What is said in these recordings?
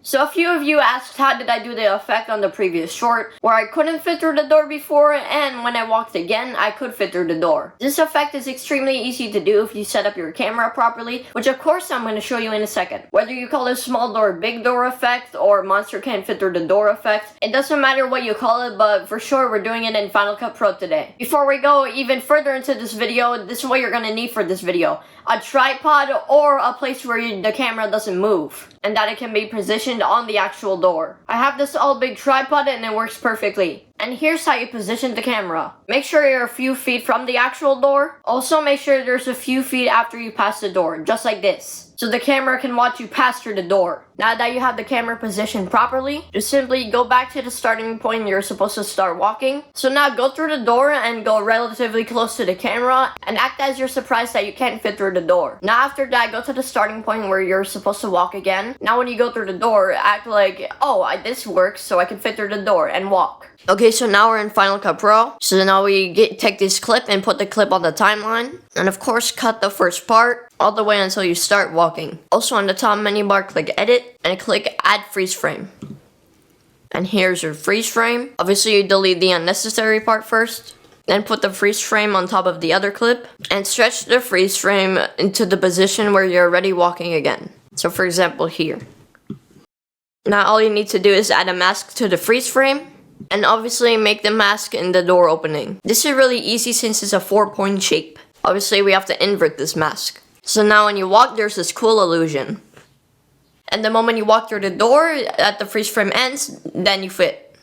So a few of you asked how did I do the effect on the previous short, where I couldn't fit through the door before, and when I walked again, I could fit through the door. This effect is extremely easy to do if you set up your camera properly, which of course I'm going to show you in a second. Whether you call it small door, big door effect, or monster can't fit through the door effect, it doesn't matter what you call it, but for sure we're doing it in Final Cut Pro today. Before we go even further into this video, this is what you're going to need for this video. A tripod or a place where the camera doesn't move, and that it can be positioned on the actual door. I have this all big tripod and it works perfectly. And here's how you position the camera. Make sure you're a few feet from the actual door. Also make sure there's a few feet after you pass the door, just like this, so the camera can watch you pass through the door. Now that you have the camera positioned properly, just simply go back to the starting point you're supposed to start walking. So now go through the door and go relatively close to the camera and act as you're surprised that you can't fit through the door. Now after that, go to the starting point where you're supposed to walk again. Now when you go through the door, act like, oh, this works, so I can fit through the door, and walk. Okay, so now we're in Final Cut Pro. So now we take this clip and put the clip on the timeline. And of course, cut the first part all the way until you start walking. Also on the top menu bar, click Edit and click Add Freeze Frame. And here's your freeze frame. Obviously, you delete the unnecessary part first. Then put the freeze frame on top of the other clip. And stretch the freeze frame into the position where you're already walking again. So for example, here. Now all you need to do is add a mask to the freeze frame. And obviously make the mask in the door opening. This is really easy since it's a 4-point shape. Obviously we have to invert this mask. So now when you walk, there's this cool illusion. And the moment you walk through the door, at the freeze frame ends, then you fit.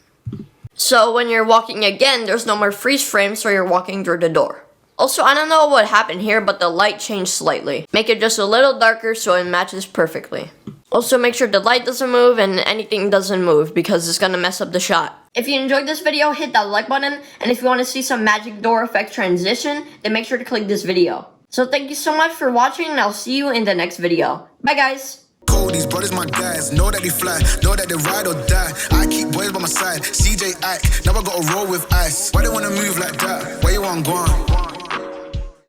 So when you're walking again, there's no more freeze frame, so you're walking through the door. Also, I don't know what happened here, but the light changed slightly. Make it just a little darker so it matches perfectly. Also make sure the light doesn't move and anything doesn't move because it's gonna mess up the shot. If you enjoyed this video, hit that like button, and if you want to see some magic door effect transition, then make sure to click this video. So thank you so much for watching, and I'll see you in the next video. Bye guys! These brothers my guys, know that they fly, know that they ride or die. I keep boys by my side, CJ Ike, now I gotta roll with ice. Why they wanna move like that? Why you want gone?